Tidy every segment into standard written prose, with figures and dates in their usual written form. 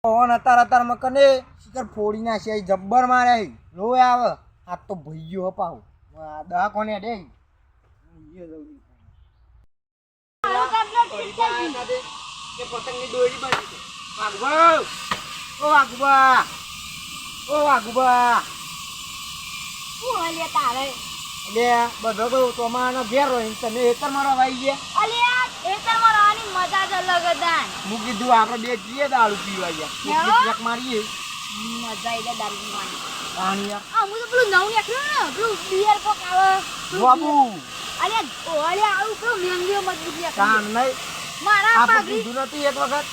On અતાર મકને શિકર ફોડી નાખી જબ્બર મારે લોય આવે આ તો ભઈયો અપાવ દા કોને દે કે પતંગની દોરી બની છે વાગવા ઓ વાગવા ઓ વાગવા ઓ લે તારે લે બધો તો તમારો ઘેર હોય તને એકર મારો આવી ગયા અલ્યા એકર મારવાની મજા જ અલગ હતા હું કીધું આપણે બે જીએ દારૂ પીવા ગયા એક મારીએ મજા આવી જાય દારૂ પીવાની પાણીયા આ હું તો પેલું નવું નીકળ્યું ને પેલું બિયર કોક આવે બાબુ અલ્યા આવું પેલું મેંગીઓ મજબૂત નીકળ્યું કાન નહીં મારા આપણે પાઘડી કીધું નથી એક વખત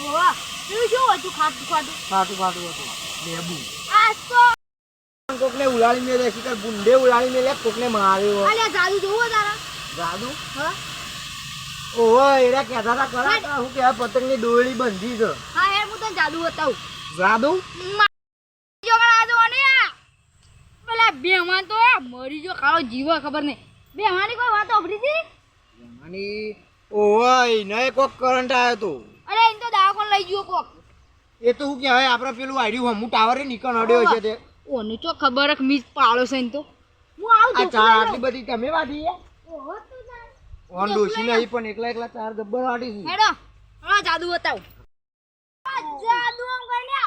ઓવા પેલું શું હતું ખાટું ખાટું હતું લેબુ આ તો કોકને ઉલાળી મેલે શિકર બુંડે ઉલાળી મેલે કોકને માર્યો અલ્યા જાદુ જોવો તારા જાદુ હા ઓહો એરા કહેતા હતા કરા હું કે પતંગની દોરડી બંધી છે હા યાર હું તને જાદુ બતાવું જાદુ જો કરા જો ને પેલા બેમાન તો મરી જો કાળો જીવ ખબર નહીં બેમાની કોઈ વાત ઓભરી હતી અને ઓહો નય કોક કરંટ આવ્યો તો અરે ઇન તો દવાખાને લઈ ગયો કોક એ તો હું કહેવાય આપણે પેલું આડ્યું હમું ટાવરે નીકળ અડ્યો છે તે ઓને તો ખબર હક મીસ પાળો છે ઇન તો હું આવું આ ચાર આટલી બધી તમે વાધી ઓહો તો જા ઓન ડોસી નહીં પણ એકલા ચાર ગબ્બર વાટી છે હેડો હા જાદુ બતાવ જાદુ આમ કરીને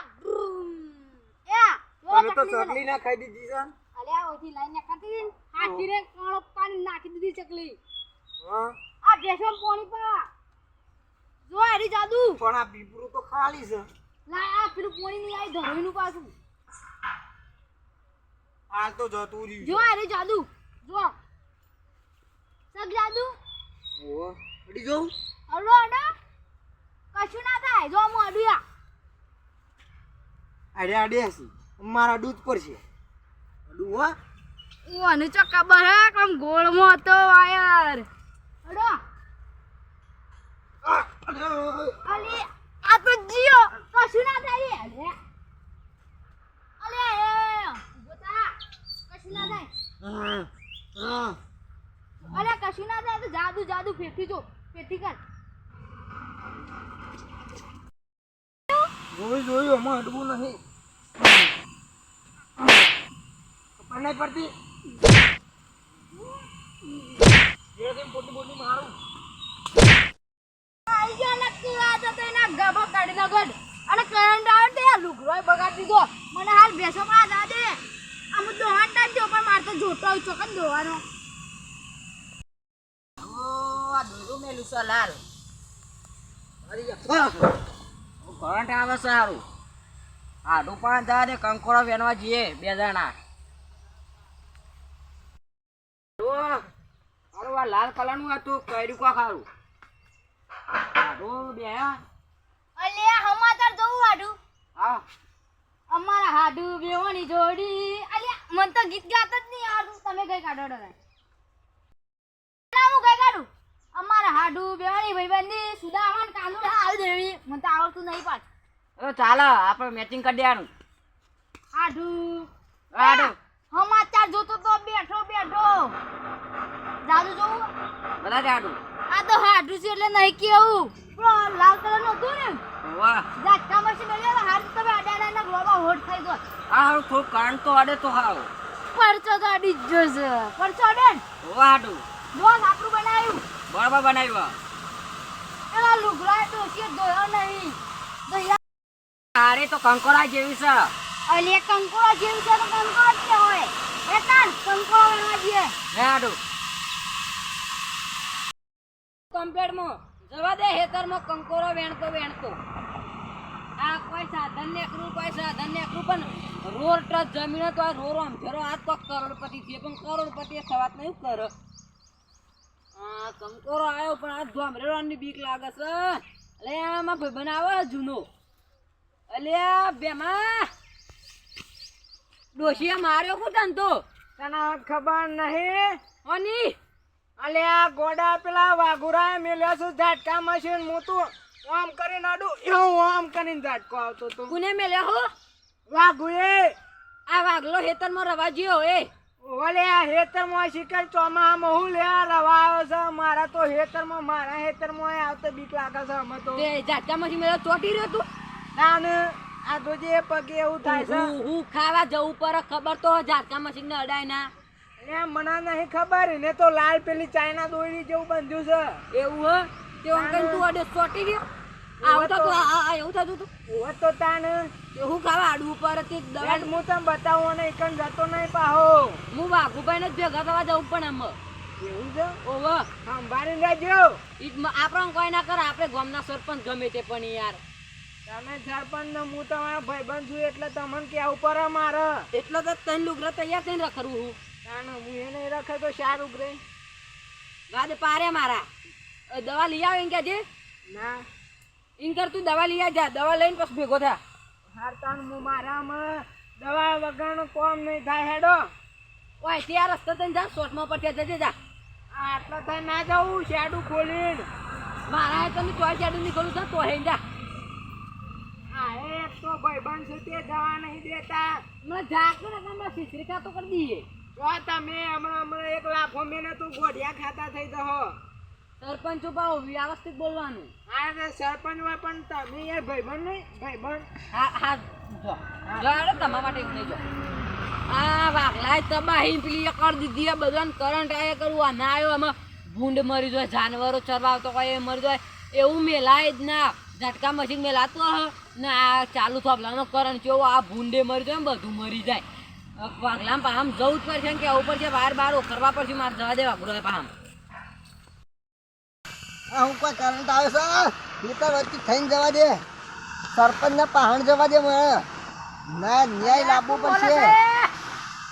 તમે તો ચકલી ના ખાઈ દીધી છે અલ્યા ઓથી લાઈને કાઢી દે હાથી રે કાળો પાણી નાખી દીધી ચકલી હા આ બેસો પાણી પા જો આરી જાદુ પણ આ પીપરું તો ખાલી છે લા આ પેલું પાણી ની આઈ ધરોઈનું પાછું હાલ તો જતું રહ્યું જો આરી જાદુ જો સબ જાદુ ઓહો અડી જાઉં હલો અડો કશું ના થાય જો હું અડ્યા અરે અડે હસી મારા દૂધ પર છે અડું હા ઓને ચો ખબર હે કમ ગોળમાં હતો વાયર અડો અલી આ તો જીઓ કશું ના થાય અલે એ ગોતા કશું ના થાય અલે કશું ના થાય તો જાદુ જાદુ ફેરથી જો ફેરથી કર જોયું આમાં અડવું નહીં પણ નહીં પડતી મારું આઈ ગયા નક્કી આ તો એના ગભો કાઢી ના ગઢ અને કરંટ આવે તે લુગરોય બગાડી દીધો મને હાલ બેસો માં દા દે આમ દોહાન ટાઈમ જો પણ માર તો જોતો આવ ચોકન દોવાનો ઓ આ દોરો મેલું છે લાલ કરંટ આવે સારું આડું પણ જા ને કંકોડો વેનવા જઈએ બે જણા અરે આ લાલ કલરનું હતું કઈડું કો ખારું આડું બે અલ્યા હમાચાર જોઉં હાડું હા અમારા હાડુ બેવાની જોડી અલ્યા મન તો ગીત ગાત જ નહીં આવડતું તમે કઈ કાઢો ડરે હું કઈ કાઢું અમારા હાડુ બેવાની ભાઈબંધી સુદામન કાનુ આવી દેવી મને તો આવડતું નહીં પાછ ચાલો આપણે મેચિંગ કરી દેવાનું હાડુ આડું હમાચાર જોતો તો બેઠો જાદુ જોઉં બધા આડું આ તો હાડુ છે એટલે નહીં કેવું પેલો લાલ કલર નો હતું ને વાહ ઝાટકા મશીન એટલે હાડુ તમે અડાડા ના ગ્લોબા હોટ થઈ ગયો આ હારું થોડું કરંટ તો અડે તો હારું પરચો તો અડી જ જશે પરચો અડે ને વાહ આડું રોજ આપણું બનાવ્યું બરાબર બનાવ્યો એના લુગડા ડોસીએ ધોયો નહીં તારે તો કંકોડા જેવી છે અલે કંકોડા જેવું છે તો કંકોડા જ હોય એકાન કંકોડા વેણવા જઈએ હે આડું કમ્પ્લેટમાં જવા દે હેતરમાં કંકોરો વેણતો આ કોઈ સાધન ને એકરું પણ રોડ ટચ જમીન તો આ રોરો આમ ફેરો આ તો કરોડપતિ છે પણ કરોડપતિ સવાત નહીં કર આ કંકોરો આવ્યો પણ આ ધોમરેવાની બીક લાગે છે અલે આમાં ભાઈ બનાવે જૂનો અલ્યા બેમાં ડોશીએ માર્યો કું તને તને ખબર નહીં ઓની અલ્યા ગોડા પેલા વાઘુરાએ મેલ્યો છે ઝાટકા મશીન હું તો આમ કરીને અડું એવું આમ કરીને ઝાટકો આવતો તો કુને મેલ્યો હો વાઘુએ આ વાગલો હેતરમાં રવા જ્યો એ ઓલે આ હેતરમાં શિકર ચોમામાં હું લે રવા આવ્યો છે મારા તો હેતરમાં મારા હેતરમાં આવતો બીક લાગે છે અમે તો તે ઝાટકામાંથી મેળો ચોટી રહ્યો તું ના ને આ જોજે પગે એવું થાય છે હું ખાવા જવું પર ખબર તો ઝાટકા મશીન ને અડાય ના એટલે મને નહીં ખબર એને તો લાલ પેલી ચાઇના દોરી જેવું બંધ્યું છે એવું હ તે અંકલ તું અડે ચોટી ગયો આવું તો એવું થતું તું ઓવે તો તાણ તે હું ખાવા આડવું પર તે દવા બેટ હું તને બતાવું અને એકન જતો નહીં પાહો હું વાઘુભાઈ ને જ ભેગા થવા જવું પણ એમ એવું છે ઓવે સંભાળીને રહેજો આપણે કોઈ ના કરે આપણે ગામના સરપંચ ગમે તે પણ યાર તમે સરપંચ ને હું તમારા ભાઈબંધ છું એટલે તમને કેવું પડે મારે એટલો તો તને લુગડા તૈયાર થઈને રખડવું હું તાણ હું એ નહીં રખે તો સારું કરે ગાદ પારે મારા દવા લઈ આવે કે જે ના ઇનકર તું દવા લઈ જા દવા લઈને પછી ભેગો થા હારતાણ હું મારામાં દવા વગરનું કોમ નહીં થાય હેડો ઓય ત્યાં રસ્તો તને જા શોર્ટમાં પર ત્યાં જજે જા આટલા થાય ના જાઉં શેડું ખોલીને મારા તને ચોઈ ચાડું નીકળું છે તો હે જા હા એક તો ભાઈબંધ છે તે દવા નહીં દેતા મને જાકે ને તમે શીશરી તો કરી દઈએ જો તમે હમણાં એક લાફો મેને તું ગોઢિયા ખાતા થઈ જહો સરપંચ ઉભા વ્યવસ્થિત બોલવાનું હા ને સરપંચ હોય પણ તમે યાર ભાઈબંધ નહીં ભાઈબંધ હા હા જો જો અરે તમારા માટે એવું નહીં જો આ વાઘલાય તબાહી પેલી કરી દીધી આ બધાને કરંટ આયા કરું આ ના આવ્યો આમાં ભૂંડ મરી જાય જાનવરો ચરવા આવતો કોઈ એ મરી જાય એવું મેલાય જ ના ઝટકા મશીન મેલાતું હ ને આ ચાલુ થોપલાનો કરંટ કેવો આ ભૂંડે મરી જાય ને બધું મરી જાય વાઘલામ પામ જવું જ પડશે ને કે આવું પડશે બાર કરવા પડશે મારે જવા દે વાઘરો પામ હું કોઈ કરંટ આવે છે ખેતર વચ્ચે થઈને જવા દે સરપંચ ને પહાણ જવા દે મને ના ન્યાય લાવવો પડશે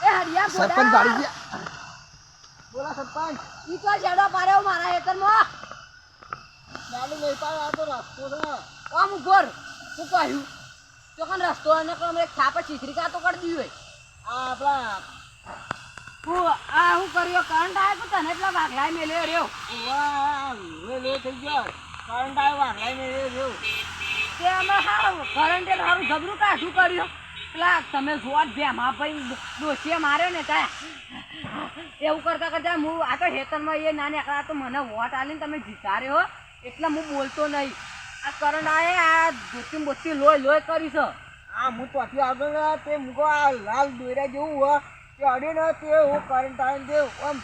એ હરિયા સરપંચ ગાડી ગયા બોલા સરપંચ ઈ તો જેડો પાડ્યો મારા હેતરમાં ગાડી નહીં પાડે આ તો રસ્તો છે આમ ગોર શું કહ્યું તો કન રસ્તો અને કમ એક થાપે ચીતરી કા તો કરી દીધું આ આપણા હું આ હું કર્યો કરંટ આવ્યો તો તને એટલા વાઘલાય મેલ્યો રહ્યો લે થઈ ગયો કરંટ આવ્યો વાઘલાઈ ને રહ્યો તે અમે હારું કરંટે હારું જબરું કાઢું કર્યો પેલા તમે જોવા જ ભેમા ભાઈ ડોસીએ માર્યો ને ત્યાં એવું કરતા કરતા હું આ તો હેતરમાં એ ના નીકળ્યા તો મને વોટ આલીને તમે જીતા રહ્યો એટલે હું બોલતો નહીં આ કરંટ આવે આ ધોતી બોતી લોહી કરી છે આ હું ત્યાંથી આવતો ને તે મૂકો આ લાલ દોર્યા જેવું હોય તે અડે ને તે હું કરંટ આવે ને આમ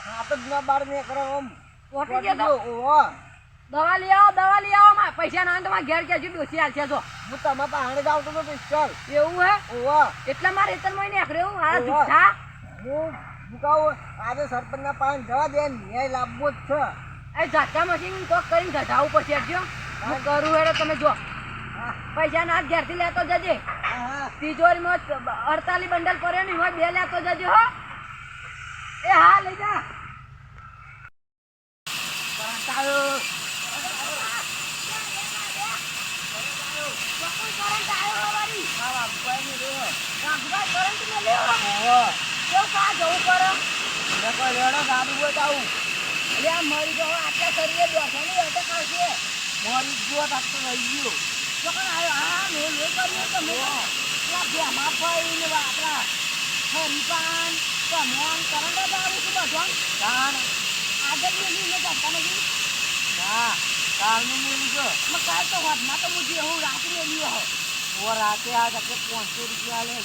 હાથ જ ના બાર ને કરે આમ ચોટી ગયો તો? ઓહો દવા લઈ આવો માં પૈસા ના તમારા ઘેર ક્યાં ડોસી હાલશે જો હું તમારા પહાણે જ આવતો હતો પિસ્તોલ એવું હે ઓહો એટલે મારે હેતરમાં નીકળ્યો આ ઓહો. જુઠ્ઠા હું મુકાવું આજે સરપંચના પાન જવા દે ન્યાય લાવવો જ છે એ ઝાટકા મશીન તો કરીને ઘટાડવું પડશે જો હું કરું હેડે તમે જો પૈસા ના ઘેરથી લેતો જજે હા તિજોરીમાં 48 બંડલ પડ્યો ને એમાં 2 લેતો જજો હો એ હા લઈ જા કરંટ આવ્યો. કરંટ આવ્યો વારી. રામભાઈ કરંટ મેલ્યો. કેવું કા જવું પડે? ગાડી બતાવું અરે આ મરી ગયો આટલા શરીરે બેઠાની અટક આવશે. મારી જો ડાક્ટર રહી ગયો તો કોણ આવ્યો? હા લો કર્યો તમે પેલા ભેમા ભાઈ ને આપણા હરીપાન કમોન કરંટ જ આવું છું બધું કાન આગળ મેલી ને જતા નથી ના કાલનું મૂલ્ય જો મેં કાલ તો હોદમાં તો મુજે હું રાત્રે મેલ્યો હો ઓ રાતે આ જગ્યાએ 500 રૂપિયા લે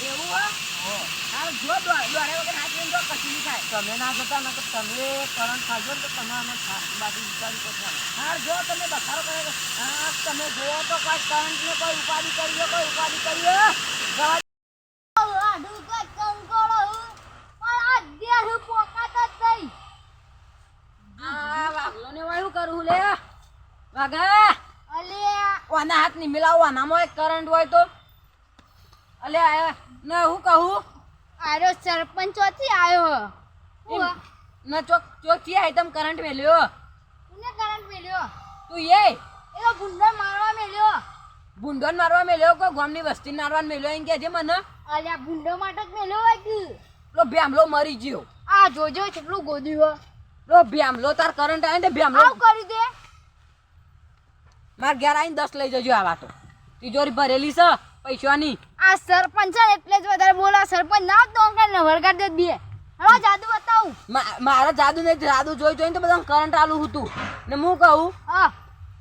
એવું હો હા જો દોડે વગર હાથ લઈને જો કશું નહીં થાય તમે ના જતા ને તો તમે કરંટ ખાશો ને તો તમે આને બાજુ વિચારી કરશો હા જો તમે બખારો કરે હા તમે જોવો તો કોઈ કરંટ ને કોઈ ઉપાધિ કરીએ જવા આડું કઈ કંકોળો હું પણ આ દેહ પોકાત જ નહીં આ વાગલો ને વાયું કરું લે વાગા અલ્યા ઓના હાથ ની મિલાવો આનામાં એક કરંટ હોય તો અલે આ ને હું કહું આરો સરપંચ ચોથી આવ્યો હું ન ચોક થી આઈ તમ કરંટ મેલ્યો કોને કરંટ મેલ્યો તું એ એનો ગુંડો મારવા મેલ્યો ભૂંડોન મારવા મેલ્યો કોઈ ગામની વસ્તી મારવા મેલ્યો એમ કે છે મને અલ્યા ગુંડો માટે જ મેલ્યો હોય કે પેલો ભેમલો મરી ગયો આ જોજો કેટલું ગોદ્યું પેલો ભેમલો તાર કરંટ આવે ને ભેમલો આવ કરી દે માર ઘેર આવીને 10 લઈ જજો આ વાતો તિજોરી ભરેલી છે પૈસાની આ સરપંચ છે ને એટલે જ વધારે બોલા સરપંચ ના તો અંકલ ને વળગાડ દે બે હલો જાદુ બતાવું મારા જાદુ ને જાદુ જોઈ તો બધા કરંટ આલું હતું ને હું કહું હા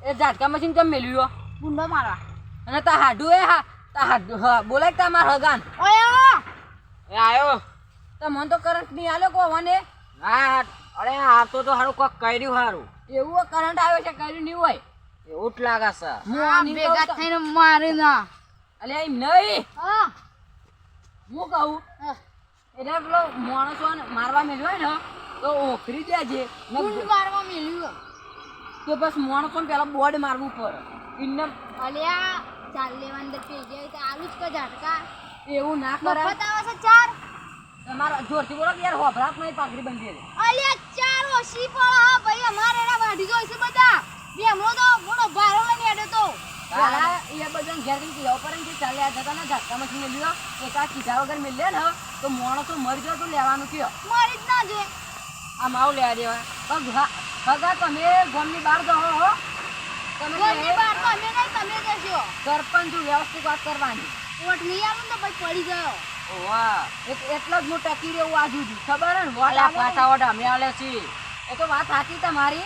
એ ઝાટકા મશીન કેમ મેલ્યો ગુંડો મારવા અને તા હાડું એ હા તા હાડું હા બોલાય તમાર હગાન ઓય એ આયો તો મન તો કરંટ નહીં આલ્યો કોવાને હા અરે આવતો તો હારું કોક કર્યું હારું એવું કરંટ આવ્યો છે કર્યું નહીં હોય એવું જ લાગે છે હું આ આની ભેગા કહું તો- થઈને મારે ના અલે એમ નહીં હા હું કહું એટલે પેલો માણસો મારવા મેલ્યો હોય ને તો ઓખરી દેજે ને ગુંડ મારવા મેલ્યું તો બસ માણસો પેલા બોર્ડ મારવું પડે ઇન્ને અલ્યા ચાલ લેવા અંદર પી જાય તો આલુ જ કે ઝટકા એવું ના કરાય મફત આવે છે ચાર તમારા જોરથી બોલો કે યાર હોભરાત નહીં પાઘડી બંધી દે અલ્યા ચાર ઓછી પણ હા ભાઈ અમારે એના વાઢી જોઈ છે બધા બેમનો તો મોટો ભારો લઈને હેડ્યો તો પેલા એ બધા ઘેર થી કીધા પર કે ચાલ્યા જતા ને ઝટકા મશીન મેલ્યો એક આ કીધા વગર મેલ્યા ને તો માણસો મરી ગયો તો લેવાનું કયો મારી જ ના જોઈ આ માવ લેવા દેવા પગ હગા તમે ગામની બહાર જહો હો તમે ઘરની બહાર તો અમે નહીં તમે જશો સરપંચ વ્યવસ્થિત વાત કરવાની વોટ નહીં આલું તો પછી પડી ગયો વાહ એટલો જ હું ટકી રહ્યો આજુ ખબર હે ને વોટ અલા આલે ને? પાછા વટ અમે આલે છે એ તો વાત સાચી તમારી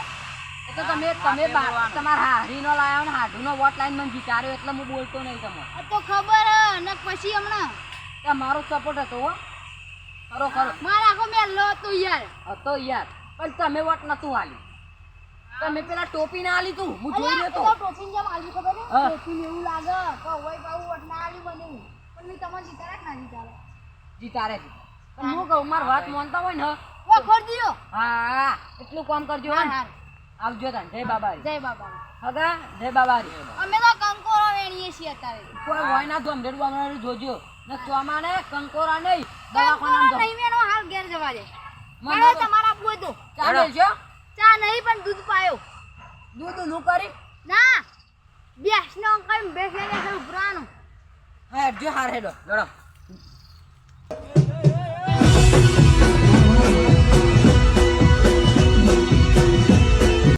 એ તો તમે તમારા હારીનો લાયો ને હાડુનો વોટ લાઈન મને જીતાડ્યો એટલે હું બોલતો નહીં તમને આ તો ખબર હે ને પછી હમણાં તમારો સપોર્ટ હતો હો ખરો ખરો મારે આખો મેલો હતો યાર હતો યાર પણ તમે વોટ નતું આલ્યું તમે પેલા ટોપી ના આલી તું હું જોઈ રહ્યો તો અલ્યા, પેલો ટોપીને જેમ આલ્યું ખબર હે? હા. ટોપીને એવું લાગે કે ઓય બાઉ વોટ ના આલ્યું મને એવું. પણ મેં તમને જીતાડ્યા કે ના જીતાડ્યા? જીતાડે છે પણ હું કહું મારી વાત માનતા હોય ને વખોડ દ્યો. હા એટલું કામ કરજો હા, હો ને. હા. આવજો તાન જય બાબારી જય બાબા. હગા જય બાબારી અમે તો કંકોરો વેણીએ છીએ અત્યારે. કોઈ હોય ના ધોમધેડ બામણું જોજો ને ચોમાને કંકોરા નહીં કંકોરો દવાખાના નહીં વેણો, હાલ ઘેર જવા દે. મને મારે તો- તમારે આપવું હોય તો. ચાલે છે ચા નહીં પણ દૂધ પાયો. દૂધ નું કરી ના ભેંસનો કઈ ભેંસ લઈને ઉભરાનું. હા જો હાર હેડો લડો